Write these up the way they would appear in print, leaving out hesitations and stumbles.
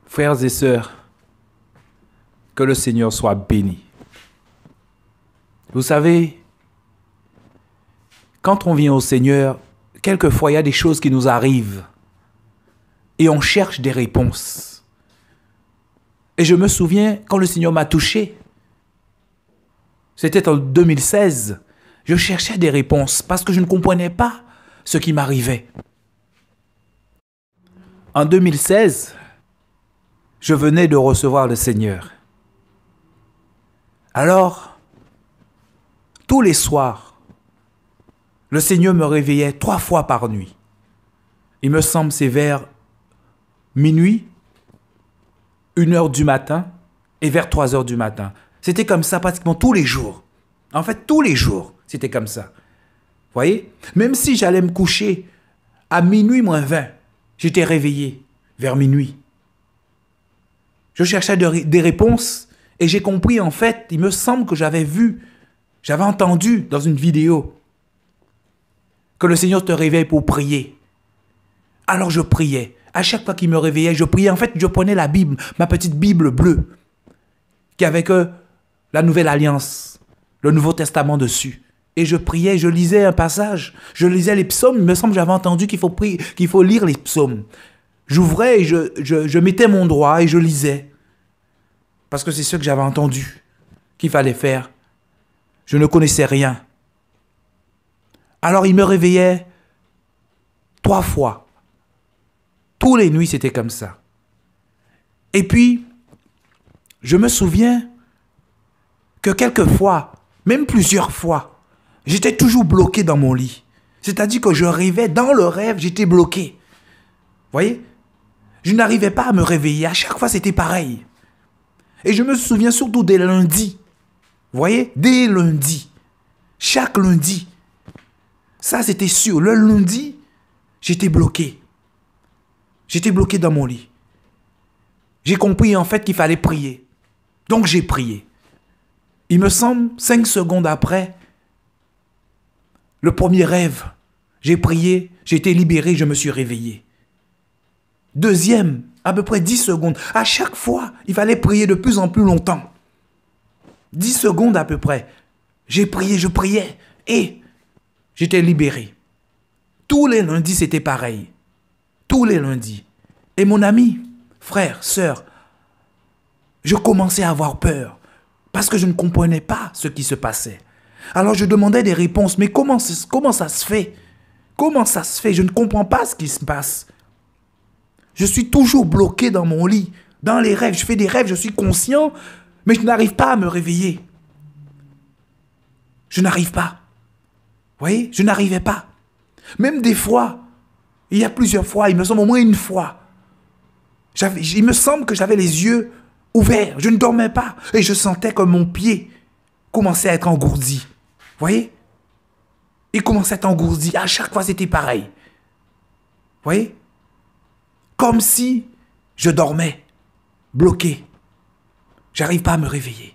Frères et sœurs, que le Seigneur soit béni. Vous savez, quand on vient au Seigneur, quelquefois il y a des choses qui nous arrivent et on cherche des réponses. Et je me souviens quand le Seigneur m'a touché, c'était en 2016, je cherchais des réponses parce que je ne comprenais pas ce qui m'arrivait. En 2016, je venais de recevoir le Seigneur. Alors, tous les soirs, le Seigneur me réveillait 3 fois par nuit. Il me semble c'est vers minuit, 1h du matin et vers 3h du matin. C'était comme ça pratiquement tous les jours. En fait, tous les jours, c'était comme ça. Vous voyez? Même si j'allais me coucher à minuit moins 20, j'étais réveillé vers minuit. Je cherchais des réponses et j'ai compris en fait, il me semble que j'avais entendu dans une vidéo que le Seigneur te réveille pour prier. Alors je priais. À chaque fois qu'il me réveillait, je priais. En fait, je prenais la Bible, ma petite Bible bleue, qui avait que la Nouvelle Alliance, le Nouveau Testament dessus. Et je priais, je lisais un passage, je lisais les psaumes. Il me semble que j'avais entendu qu'il faut lire les psaumes. J'ouvrais et je mettais mon doigt et je lisais. Parce que c'est ce que j'avais entendu qu'il fallait faire. Je ne connaissais rien. Alors il me réveillait 3 fois. Tous les nuits, c'était comme ça. Et puis, je me souviens que quelquefois, même plusieurs fois, j'étais toujours bloqué dans mon lit. C'est-à-dire que je rêvais, dans le rêve, j'étais bloqué. Vous voyez? Je n'arrivais pas à me réveiller. À chaque fois, c'était pareil. Et je me souviens surtout des lundis. Vous voyez? Des lundis. Chaque lundi. Ça, c'était sûr. Le lundi, j'étais bloqué. J'étais bloqué dans mon lit. J'ai compris en fait qu'il fallait prier. Donc j'ai prié. Il me semble, 5 secondes après, le premier rêve, j'ai prié, j'ai été libéré, je me suis réveillé. Deuxième, à peu près 10 secondes. À chaque fois, il fallait prier de plus en plus longtemps. 10 secondes à peu près. J'ai prié, je priais et j'étais libéré. Tous les lundis, c'était pareil. Tous les lundis. Et mon ami, frère, sœur, je commençais à avoir peur parce que je ne comprenais pas ce qui se passait. Alors je demandais des réponses. Mais comment ça se fait? Comment ça se fait? Je ne comprends pas ce qui se passe. Je suis toujours bloqué dans mon lit, dans les rêves. Je fais des rêves, je suis conscient, mais je n'arrive pas à me réveiller. Je n'arrive pas. Vous voyez? Je n'arrivais pas. Même des fois, il y a plusieurs fois, il me semble au moins une fois, il me semble que j'avais les yeux ouverts. Je ne dormais pas. Et je sentais que mon pied commençait à être engourdi. Vous voyez? Il commençait à être engourdi. À chaque fois, c'était pareil. Vous voyez? Comme si je dormais, bloqué. J'arrive pas à me réveiller.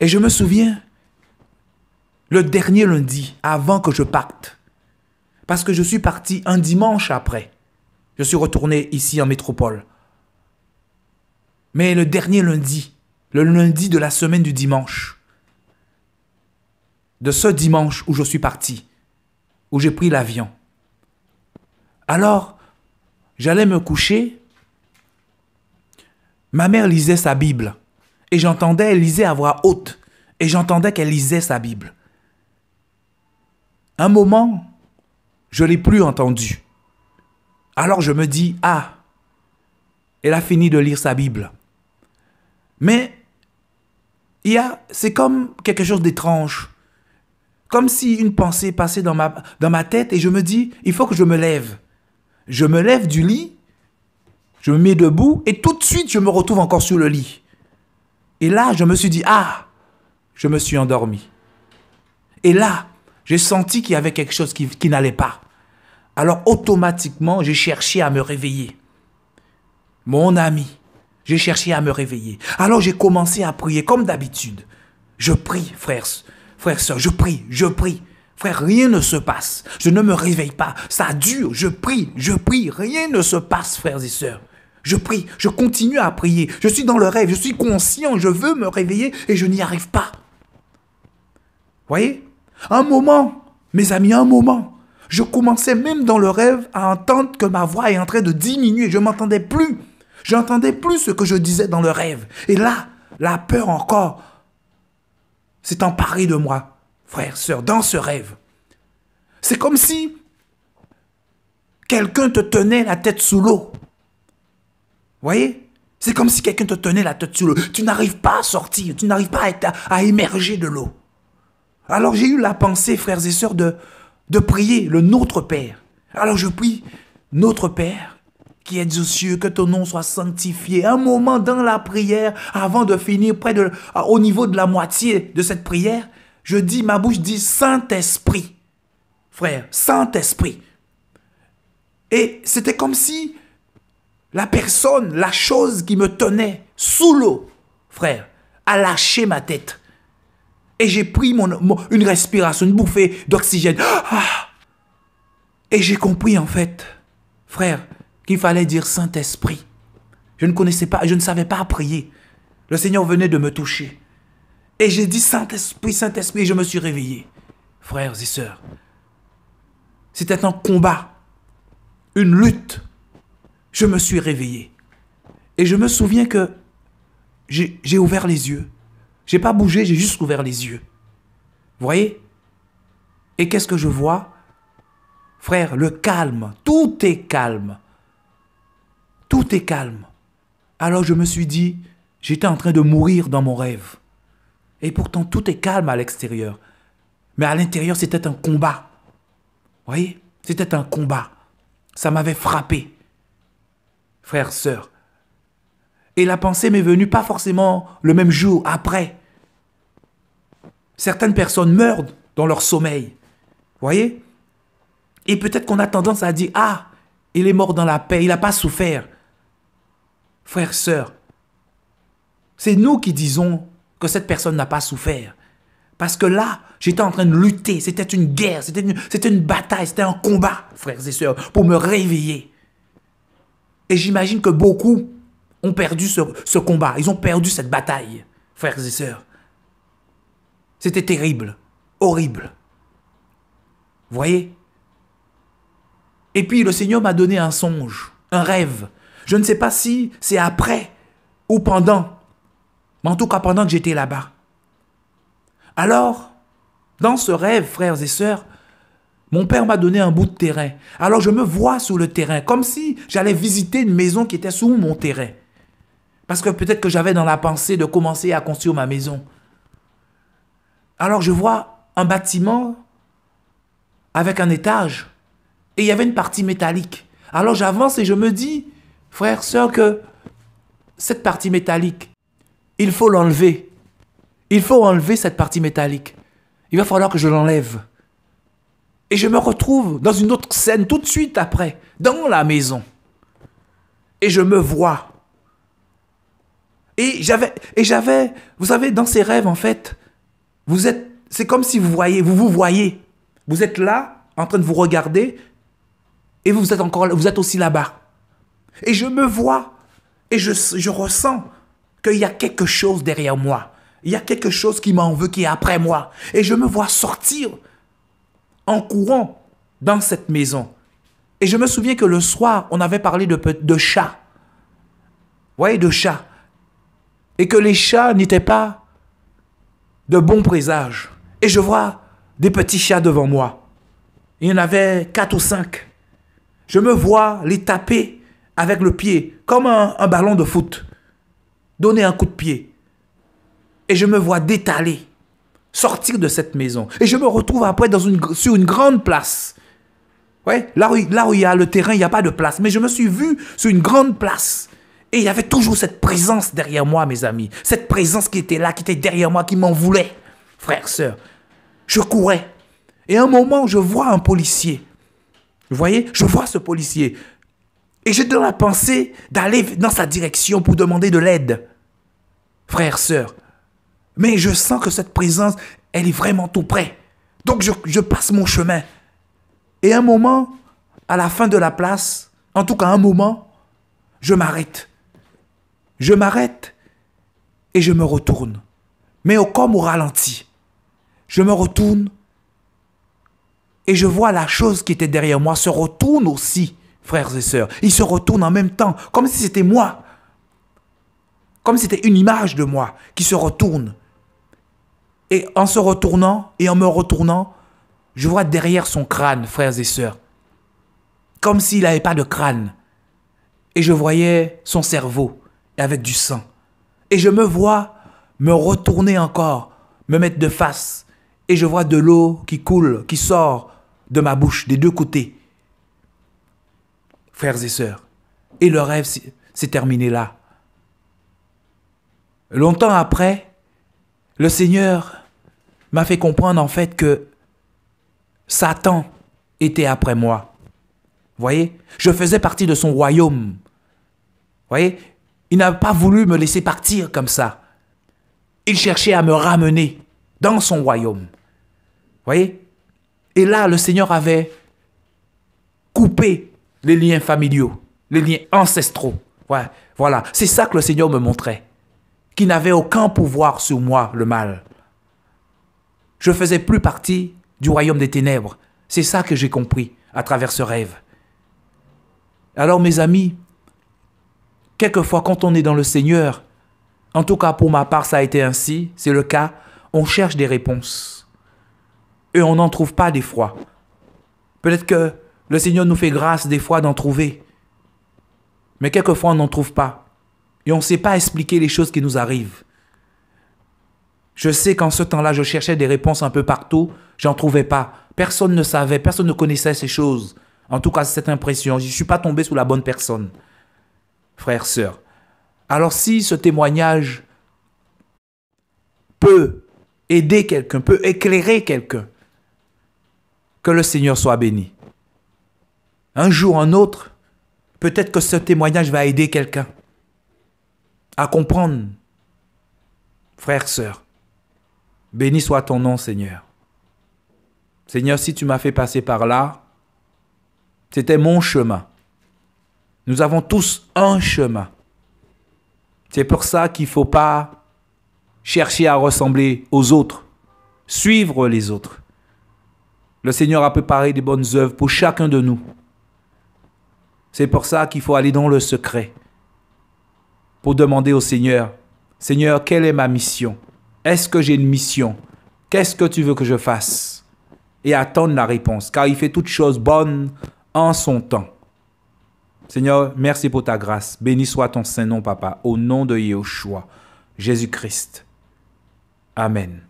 Et je me souviens, le dernier lundi, avant que je parte, parce que je suis parti un dimanche après, je suis retourné ici en métropole. Mais le dernier lundi, le lundi de la semaine du dimanche, de ce dimanche où je suis parti, où j'ai pris l'avion. Alors, j'allais me coucher, ma mère lisait sa Bible et j'entendais, elle lisait à voix haute et j'entendais qu'elle lisait sa Bible. Un moment, je ne l'ai plus entendue. Alors je me dis, ah, elle a fini de lire sa Bible. Mais c'est comme quelque chose d'étrange. Comme si une pensée passait dans ma tête et je me dis, il faut que je me lève. Je me lève du lit, je me mets debout et tout de suite, je me retrouve encore sur le lit. Et là, je me suis dit, ah, je me suis endormi. Et là, j'ai senti qu'il y avait quelque chose qui n'allait pas. Alors, automatiquement, j'ai cherché à me réveiller. Mon ami, j'ai cherché à me réveiller. Alors, j'ai commencé à prier comme d'habitude. Je prie, frères, sœurs, je prie. Frère, rien ne se passe. Je ne me réveille pas. Ça dure, je prie, rien ne se passe, frères et sœurs. Je prie, je continue à prier. Je suis dans le rêve, je suis conscient, je veux me réveiller et je n'y arrive pas. Voyez? Un moment, mes amis, un moment, je commençais même dans le rêve à entendre que ma voix est en train de diminuer. Je ne m'entendais plus. Je n'entendais plus ce que je disais dans le rêve. Et là, la peur encore s'est emparée de moi, frère, sœur, dans ce rêve. C'est comme si quelqu'un te tenait la tête sous l'eau. Voyez? C'est comme si quelqu'un te tenait la tête sous l'eau. Tu n'arrives pas à sortir, tu n'arrives pas à émerger de l'eau. Alors j'ai eu la pensée, frères et sœurs, de prier le Notre Père. Alors je prie, Notre Père, qui êtes aux cieux, que ton nom soit sanctifié. Un moment dans la prière, avant de finir, au niveau de la moitié de cette prière, ma bouche dit Saint-Esprit. Frère, Saint-Esprit. Et c'était comme si la personne, la chose qui me tenait sous l'eau, frère, a lâché ma tête. Et j'ai pris une respiration, une bouffée d'oxygène. Et j'ai compris en fait, frère, qu'il fallait dire Saint-Esprit. Je ne connaissais pas, je ne savais pas prier. Le Seigneur venait de me toucher. Et j'ai dit Saint-Esprit, Saint-Esprit, et je me suis réveillé. Frères et sœurs, c'était un combat, une lutte. Je me suis réveillé. Et je me souviens que j'ai ouvert les yeux. Je n'ai pas bougé, j'ai juste ouvert les yeux. Vous voyez? Et qu'est-ce que je vois? Frère, le calme. Tout est calme. Tout est calme. Alors je me suis dit, j'étais en train de mourir dans mon rêve. Et pourtant, tout est calme à l'extérieur. Mais à l'intérieur, c'était un combat. Vous voyez? C'était un combat. Ça m'avait frappé. Frère, sœur. Et la pensée m'est venue pas forcément le même jour, après. Certaines personnes meurent dans leur sommeil. Vous voyez? Et peut-être qu'on a tendance à dire, ah, il est mort dans la paix, il n'a pas souffert. Frère, sœur, c'est nous qui disons que cette personne n'a pas souffert. Parce que là, j'étais en train de lutter, c'était une guerre, c'était une bataille, c'était un combat, frères et sœurs, pour me réveiller. Et j'imagine que beaucoup ont perdu ce combat. Ils ont perdu cette bataille, frères et sœurs. C'était terrible, horrible. Vous voyez? Et puis le Seigneur m'a donné un songe, un rêve. Je ne sais pas si c'est après ou pendant. Mais en tout cas, pendant que j'étais là-bas. Alors, dans ce rêve, frères et sœurs, mon père m'a donné un bout de terrain. Alors je me vois sur le terrain, comme si j'allais visiter une maison qui était sous mon terrain. Parce que peut-être que j'avais dans la pensée de commencer à construire ma maison. Alors je vois un bâtiment avec un étage. Et il y avait une partie métallique. Alors j'avance et je me dis, frère, sœur, que cette partie métallique, il faut l'enlever. Il faut enlever cette partie métallique. Il va falloir que je l'enlève. Et je me retrouve dans une autre scène tout de suite après, dans la maison. Et je me vois. Et j'avais, vous savez, dans ces rêves, en fait, c'est comme si vous vous voyez. Vous êtes là, en train de vous regarder, et vous êtes aussi là-bas. Et je me vois, et je ressens qu'il y a quelque chose derrière moi. Il y a quelque chose qui m'en veut, qui est après moi. Et je me vois sortir en courant dans cette maison. Et je me souviens que le soir, on avait parlé de chats. Vous voyez, de chats. Et que les chats n'étaient pas de bons présages. Et je vois des petits chats devant moi. Il y en avait 4 ou 5. Je me vois les taper avec le pied, comme un ballon de foot. Donner un coup de pied. Et je me vois détaler, sortir de cette maison. Et je me retrouve après sur une grande place. Ouais, là où il y a le terrain, il n'y a pas de place. Mais je me suis vu sur une grande place. Et il y avait toujours cette présence derrière moi, mes amis. Cette présence qui était là, qui était derrière moi, qui m'en voulait. Frères, sœurs, je courais. Et à un moment, je vois un policier. Vous voyez, je vois ce policier. Et j'ai dans la pensée d'aller dans sa direction pour demander de l'aide. Frères, sœurs. Mais je sens que cette présence, elle est vraiment tout près. Donc je passe mon chemin. Et à un moment, à la fin de la place, en tout cas un moment, je m'arrête. Je m'arrête et je me retourne. Mais comme au ralenti. Je me retourne et je vois la chose qui était derrière moi se retourne aussi, frères et sœurs. Il se retourne en même temps, comme si c'était moi. Comme si c'était une image de moi qui se retourne. Et en se retournant et en me retournant, je vois derrière son crâne, frères et sœurs. Comme s'il n'avait pas de crâne. Et je voyais son cerveau avec du sang. Et je me vois me retourner encore, me mettre de face. Et je vois de l'eau qui coule, qui sort de ma bouche, des deux côtés. Frères et sœurs. Et le rêve s'est terminé là. Longtemps après, le Seigneur m'a fait comprendre en fait que Satan était après moi. Vous voyez, je faisais partie de son royaume. Vous voyez, il n'a pas voulu me laisser partir comme ça. Il cherchait à me ramener dans son royaume. Vous voyez, et là, le Seigneur avait coupé les liens familiaux, les liens ancestraux. Ouais, voilà, c'est ça que le Seigneur me montrait. Qu'il n'avait aucun pouvoir sur moi, le mal. Je ne faisais plus partie du royaume des ténèbres. C'est ça que j'ai compris à travers ce rêve. Alors mes amis, quelquefois quand on est dans le Seigneur, en tout cas pour ma part ça a été ainsi, c'est le cas, on cherche des réponses. Et on n'en trouve pas des fois. Peut-être que le Seigneur nous fait grâce des fois d'en trouver. Mais quelquefois on n'en trouve pas. Et on ne sait pas expliquer les choses qui nous arrivent. Je sais qu'en ce temps-là, je cherchais des réponses un peu partout. J'en trouvais pas. Personne ne savait, personne ne connaissait ces choses. En tout cas, cette impression. Je ne suis pas tombé sous la bonne personne. Frères, sœurs. Alors si ce témoignage peut aider quelqu'un, peut éclairer quelqu'un, que le Seigneur soit béni. Un jour, un autre, peut-être que ce témoignage va aider quelqu'un à comprendre. Frères, sœurs, béni soit ton nom, Seigneur. Seigneur, si tu m'as fait passer par là, c'était mon chemin. Nous avons tous un chemin. C'est pour ça qu'il ne faut pas chercher à ressembler aux autres, suivre les autres. Le Seigneur a préparé des bonnes œuvres pour chacun de nous. C'est pour ça qu'il faut aller dans le secret pour demander au Seigneur, Seigneur, quelle est ma mission? Est-ce que j'ai une mission? Qu'est-ce que tu veux que je fasse? Et attendre la réponse, car il fait toutes choses bonnes en son temps. Seigneur, merci pour ta grâce. Béni soit ton saint nom, Papa, au nom de Yahushua, Jésus-Christ. Amen.